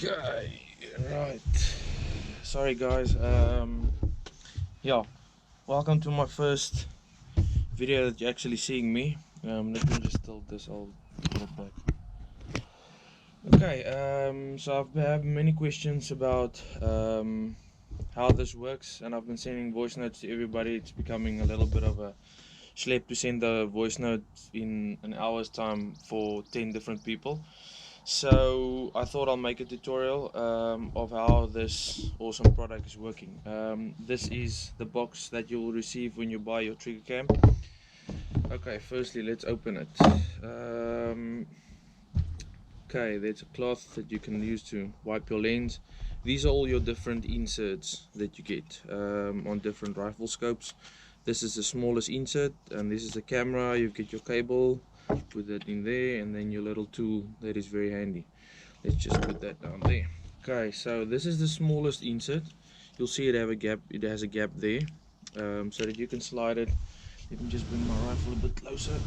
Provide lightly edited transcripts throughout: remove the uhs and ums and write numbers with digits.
Okay, right. Sorry guys. Yeah. Welcome to my first video that you're actually seeing me. Let me just tilt this. I'll put it back. Okay. So I've had many questions about how this works, and I've been sending voice notes to everybody. It's becoming a little bit of a schlep to send a voice note in an hour's time for 10 different people. So I thought I'll make a tutorial of how this awesome product is working. This is the box that you will receive when you buy your Triggercam. Okay, firstly let's open it. Okay, there's a cloth that you can use to wipe your lens. These are all your different inserts that you get on different rifle scopes. This is the smallest insert, and this is the camera. You get your cable, put that in there, and then your little tool that is very handy. Let's just put that down there. Okay, so this is the smallest insert. You'll see it have a gap. It has a gap there, so that you can slide it. Let me just bring my rifle a bit closer.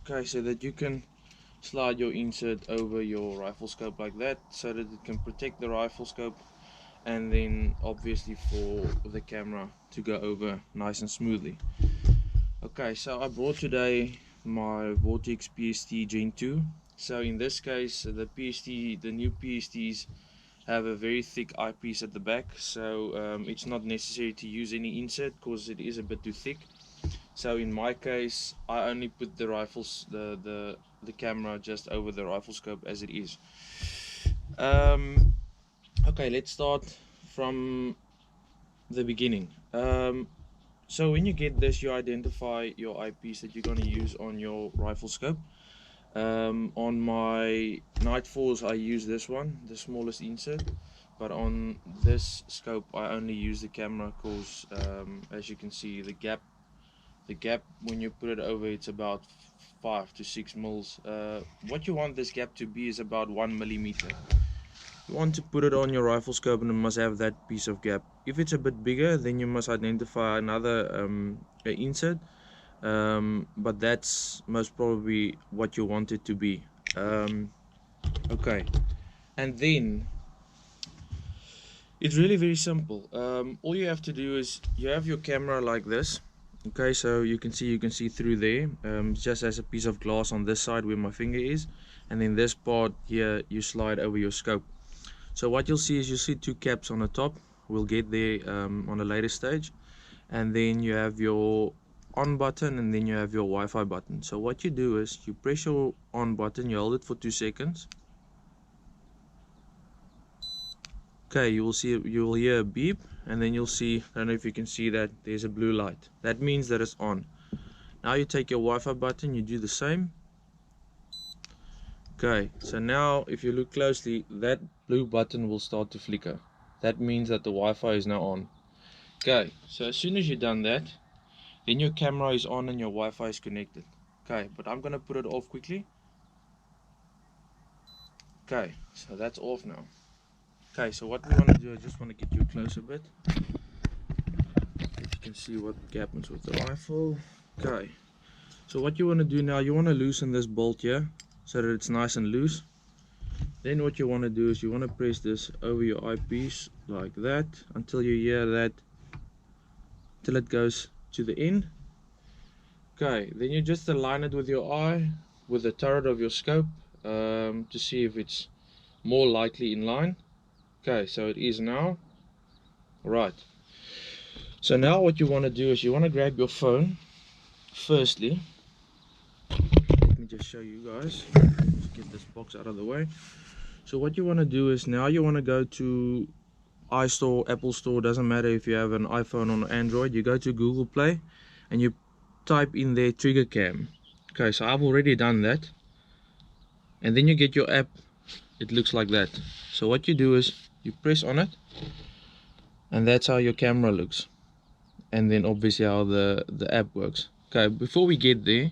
Okay, so that you can slide your insert over your rifle scope like that, so that it can protect the rifle scope, and then obviously for the camera to go over nice and smoothly. Okay, so I brought today my Vortex PST Gen 2. So in this case, the new PSTs have a very thick eyepiece at the back, so it's not necessary to use any insert because it is a bit too thick. So in my case, I only put the the camera just over the rifle scope as it is. Okay, let's start from the beginning. So when you get this, you identify your eyepiece that you're going to use on your rifle scope. On my Nightfalls I use this one, the smallest insert, but on this scope I only use the camera because as you can see, the gap when you put it over, it's about 5 to 6 mils. What you want this gap to be is about 1 millimeter. You want to put it on your rifle scope and it must have that piece of gap. If it's a bit bigger, then you must identify another insert, but that's most probably what you want it to be. Okay, and then it's really very simple. All you have to do is you have your camera like this. Okay, so you can see through there. Just as a piece of glass on this side where my finger is, and then this part here you slide over your scope. So what you'll see is you'll see two caps on the top. We'll get there on a later stage. And then you have your on button, and then you have your Wi-Fi button. So what you do is you press your on button, you hold it for 2 seconds. Okay, you will hear a beep, and then you'll see, I don't know if you can see that, there's a blue light. That means that it's on. Now you take your Wi-Fi button, you do the same. Okay, so now if you look closely, that blue button will start to flicker. That means that the Wi-Fi is now on. Okay, so as soon as you've done that, then your camera is on and your Wi-Fi is connected. Okay, but I'm gonna put it off quickly. Okay, so that's off now. Okay, so what we want to do, I just want to get you close a bit, that you can see what happens with the rifle. Okay, so what you want to do now, you want to loosen this bolt here so that it's nice and loose. Then what you want to do is you want to press this over your eyepiece like that until you hear that, till it goes to the end. Okay, then you just align it with your eye, with the turret of your scope, to see if it's more likely in line. Okay, so it is now. Right, so now what you want to do is you want to grab your phone. Firstly, let me just show you guys. Let's get this box out of the way. So what you want to do is now you want to go to iStore, Apple Store, doesn't matter if you have an iPhone or an Android. You go to Google Play and you type in there Triggercam. Okay, so I've already done that, and then you get your app. It looks like that. So what you do is you press on it, and that's how your camera looks, and then obviously how the app works. Okay, before we get there,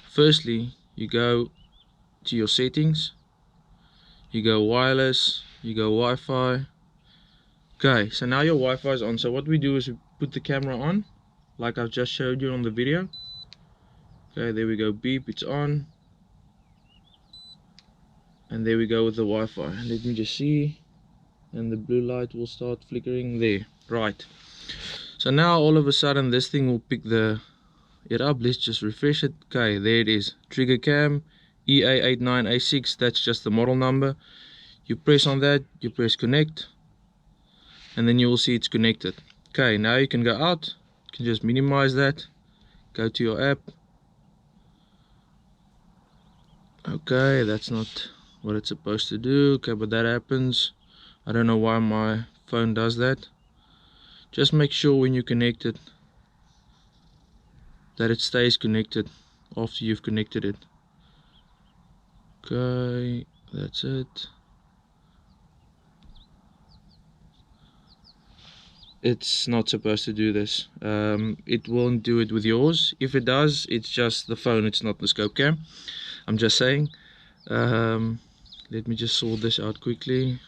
firstly you go to your settings, you go wireless, you go Wi-Fi. Okay, so now your Wi-Fi is on. So what we do is we put the camera on like I've just showed you on the video. Okay, there we go, beep, it's on. and there we go with the Wi-Fi. Let me just see, and the blue light will start flickering there. Right, so now all of a sudden this thing will pick it up. Let's just refresh it. Okay, there it is, Triggercam EA89A6. that's just the model number. You press on that, you press connect, and then you will see it's connected. Okay, now you can go out, you can just minimize that, go to your app. Okay, that's not what it's supposed to do. Okay, but that happens. I don't know why my phone does that. Just make sure when you connect it that it stays connected after you've connected it. Okay, that's it. It's not supposed to do this. It won't do it with yours. If it does, it's just the phone, it's not the scope cam. I'm just saying. Let me just sort this out quickly.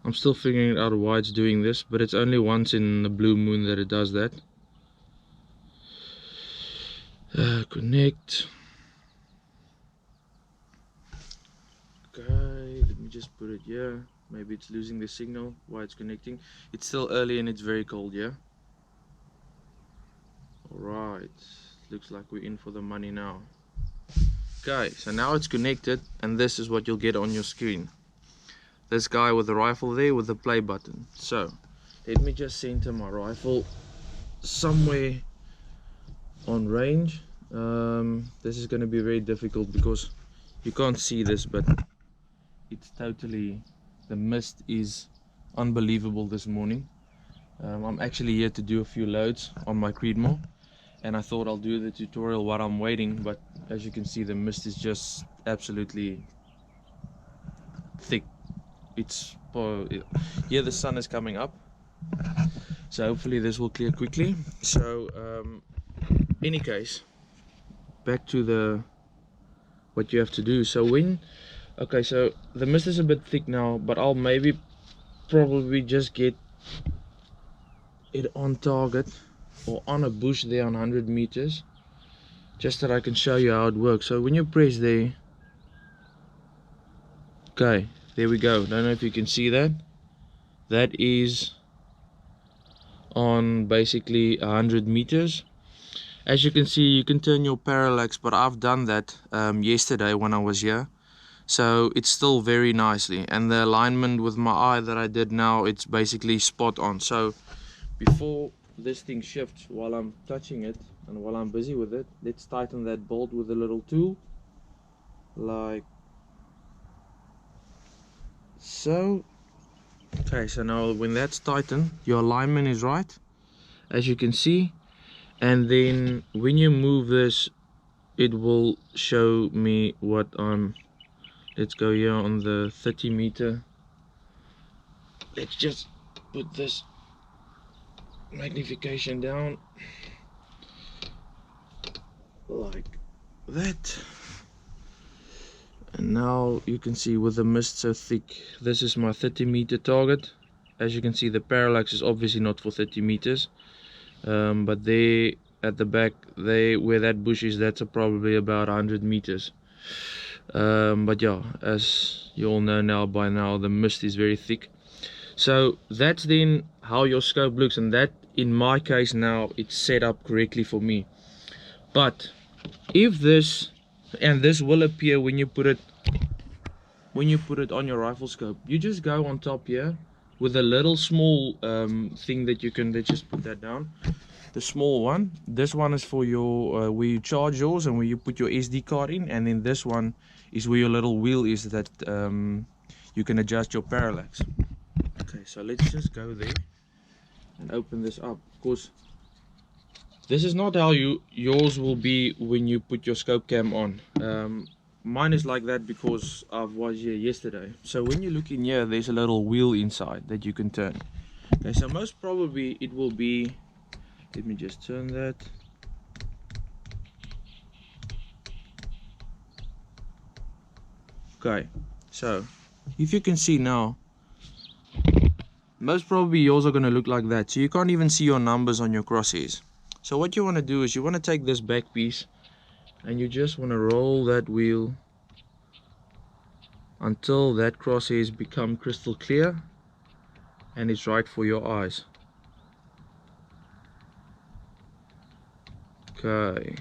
I'm still figuring out why it's doing this, but it's only once in the blue moon that it does that. Connect. Okay, let me just put it here. Maybe it's losing the signal while it's connecting. It's still early and it's very cold, yeah? Alright, looks like we're in for the money now. Okay, so now it's connected, and this is what you'll get on your screen. This guy with the rifle there with the play button. So, let me just center my rifle somewhere on range. This is going to be very difficult because you can't see this, but it's totally, the mist is unbelievable this morning. I'm actually here to do a few loads on my Creedmoor, and I thought I'll do the tutorial while I'm waiting, but as you can see, the mist is just absolutely thick. It's here the sun is coming up, so hopefully this will clear quickly. So any case, back to what you have to do. So okay, so the mist is a bit thick now, but I'll probably just get it on target or on a bush there on 100 meters, just that I can show you how it works. So when you press there, okay, there we go. Don't know if you can see that. That is on basically 100 meters. As you can see, you can turn your parallax, but I've done that yesterday when I was here, so it's still very nicely. And the alignment with my eye that I did now, it's basically spot on. So before this thing shifts, while I'm touching it and while I'm busy with it, let's tighten that bolt with a little tool, like so. Okay, so now when that's tightened, your alignment is right, as you can see. And then when you move this, it will show me what let's go here on the 30 meter. Let's just put this magnification down like that, and now you can see with the mist so thick, this is my 30 meter target. As you can see, the parallax is obviously not for 30 meters, but there at the back, where that bush is, that's probably about 100 meters. But yeah, as you all know now, by now, the mist is very thick. So that's then how your scope looks, and that in my case now it's set up correctly for me. But if this will appear when you put it on your rifle scope, you just go on top here with a little small thing that you can, let's just put that down, the small one. This one is for your where you charge yours and where you put your SD card in, and then this one is where your little wheel is that you can adjust your parallax. Okay, so let's just go there and open this up. Of course, this is not how yours will be when you put your scope cam on. Mine is like that because I was here yesterday. So when you look in here, there's a little wheel inside that you can turn. Okay, so most probably it will be, let me just turn that. Okay, so if you can see now, most probably yours are going to look like that, so you can't even see your numbers on your crosshairs. So what you want to do is you want to take this back piece and you just want to roll that wheel until that crosshairs become crystal clear and it's right for your eyes. Okay.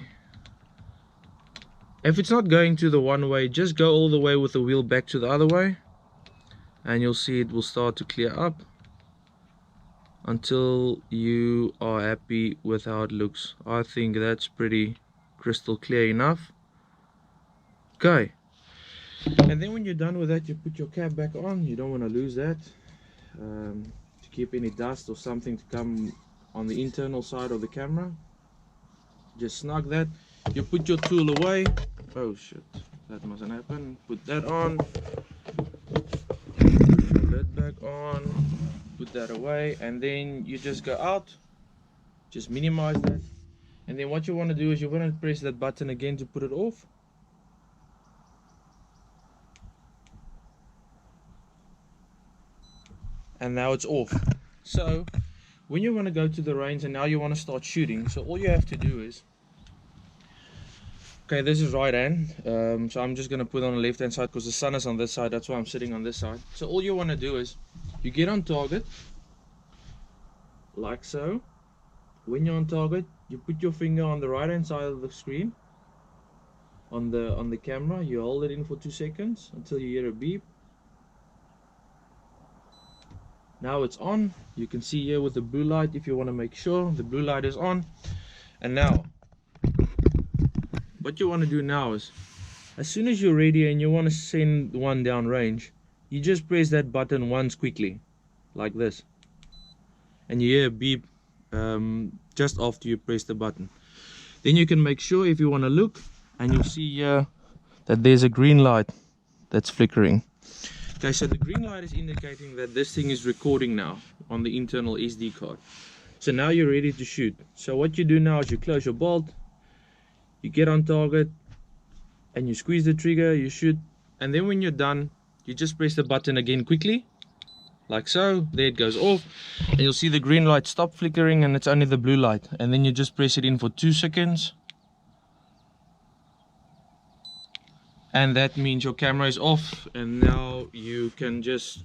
If it's not going to the one way, just go all the way with the wheel back to the other way, and you'll see it will start to clear up until you are happy with how it looks. I think that's pretty crystal clear enough. Okay. And then when you're done with that, you put your cap back on. You don't want to lose that. To keep any dust or something to come on the internal side of the camera. Just snug that. You put your tool away. Oh shit, that mustn't happen. Put that on. Put the lid back on. Put that away, and then you just go out. Just minimize that. And then what you want to do is you want to press that button again to put it off. And now it's off. So when you want to go to the range and now you want to start shooting, so all you have to do is, okay, this is right hand, so I'm just going to put on the left hand side because the sun is on this side, that's why I'm sitting on this side. So all you want to do is you get on target like so. When you're on target, you put your finger on the right hand side of the screen on the camera. You hold it in for 2 seconds until you hear a beep. Now it's on. You can see here with the blue light, if you want to make sure the blue light is on. And now what you want to do now is, as soon as you're ready and you want to send one down range, you just press that button once quickly like this, and you hear a beep just after you press the button. Then you can make sure, if you want to look, and you'll see here that there's a green light that's flickering. Okay, so the green light is indicating that this thing is recording now on the internal SD card. So now you're ready to shoot. So what you do now is you close your bolt, you get on target, and you squeeze the trigger, you shoot, and then when you're done, you just press the button again quickly, like so. There it goes off, and you'll see the green light stop flickering, and it's only the blue light. And then you just press it in for 2 seconds. And that means your camera is off, and now you can just,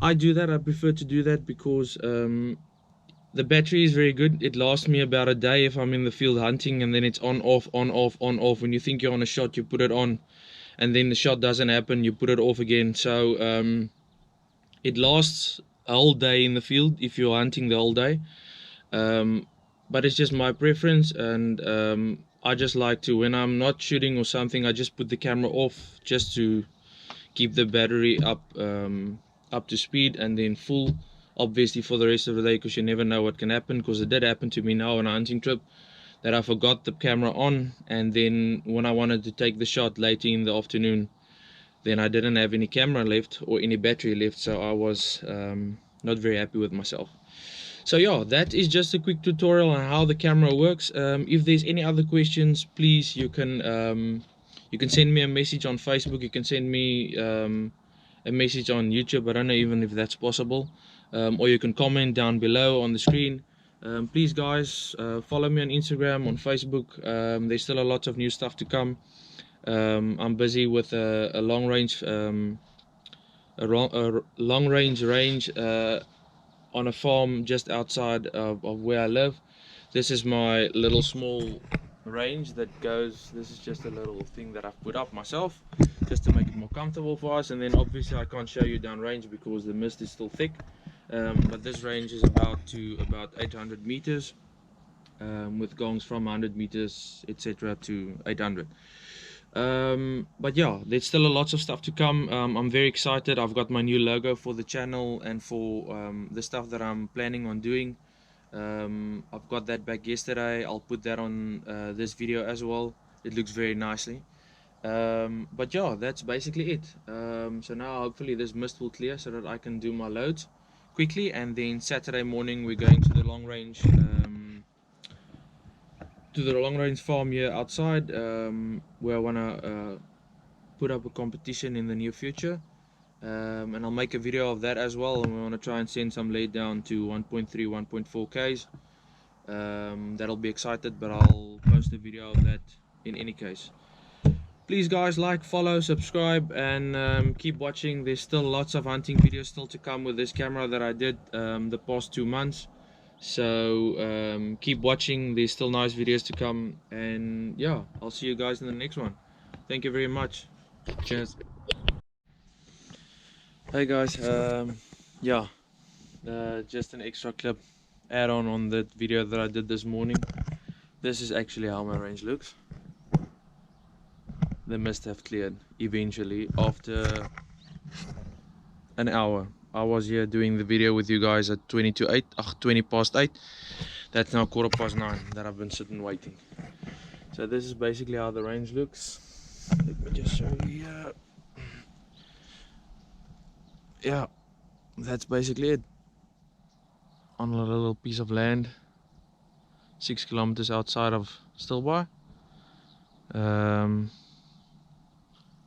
I do that, I prefer to do that because the battery is very good. It lasts me about a day if I'm in the field hunting, and then it's on off on off on off. When you think you're on a shot, you put it on, and then the shot doesn't happen, you put it off again. So it lasts a whole day in the field if you're hunting the whole day. But it's just my preference, and I just like to, when I'm not shooting or something, I just put the camera off just to keep the battery up to speed, and then full obviously for the rest of the day, because you never know what can happen. Because it did happen to me now on a hunting trip, that I forgot the camera on, and then when I wanted to take the shot later in the afternoon, then I didn't have any camera left or any battery left, so I was not very happy with myself. So yeah, that is just a quick tutorial on how the camera works. If there's any other questions, please, you can send me a message on Facebook. You can send me a message on YouTube. I don't know even if that's possible. Or you can comment down below on the screen. Please guys, follow me on Instagram, on Facebook. There's still a lot of new stuff to come. I'm busy with a long range range on a farm just outside of where I live. This is my little small range that goes, this is just a little thing that I've put up myself just to make it more comfortable for us. And then obviously I can't show you down range because the mist is still thick, but this range is about 800 meters, with gongs from 100 meters etc to 800. But yeah, there's still lots of stuff to come. I'm very excited. I've got my new logo for the channel and for the stuff that I'm planning on doing. I've got that back yesterday. I'll put that on this video as well. It looks very nicely. But yeah, that's basically it. So now hopefully this mist will clear so that I can do my loads quickly, and then Saturday morning we're going to the long range farm here outside, where I want to put up a competition in the near future, and I'll make a video of that as well. And we want to try and send some laid down to 1.3 1.4 Ks. That'll be excited, but I'll post a video of that in any case. please guys, like, follow, subscribe, and keep watching. There's still lots of hunting videos still to come with this camera that I did the past 2 months. So keep watching, there's still nice videos to come, and yeah, I'll see you guys in the next one. Thank you very much. Cheers. Hey guys, yeah, just an extra clip add on that video that I did this morning. This is actually how my range looks. The mist have cleared eventually after an hour. I was here doing the video with you guys at 20 past 8. That's now 9:15 that I've been sitting waiting. So this is basically how the range looks. Let me just show you here. Yeah, that's basically it. On a little piece of land 6 kilometers outside of Stilbaai.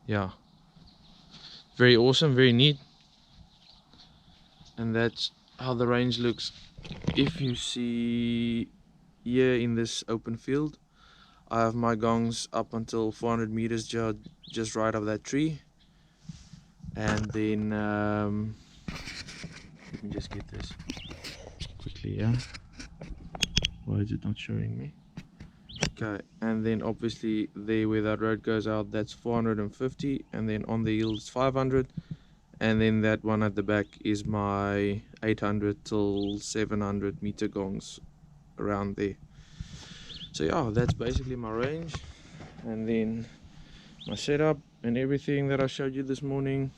Yeah, very awesome, very neat. And that's how the range looks. If you see here in this open field, I have my gongs up until 400 meters just right of that tree. And then let me just get this quickly, yeah. Why is it not showing me? Okay, and then obviously there where that road goes out, that's 450, and then on the hill it's 500, and then that one at the back is my 800 till 700 meter gongs around there. So yeah, that's basically my range, and then my setup and everything that I showed you this morning.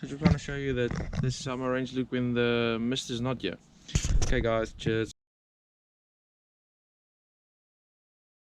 So just want to show you that this is how my range look when the mist is not here. Okay guys, cheers.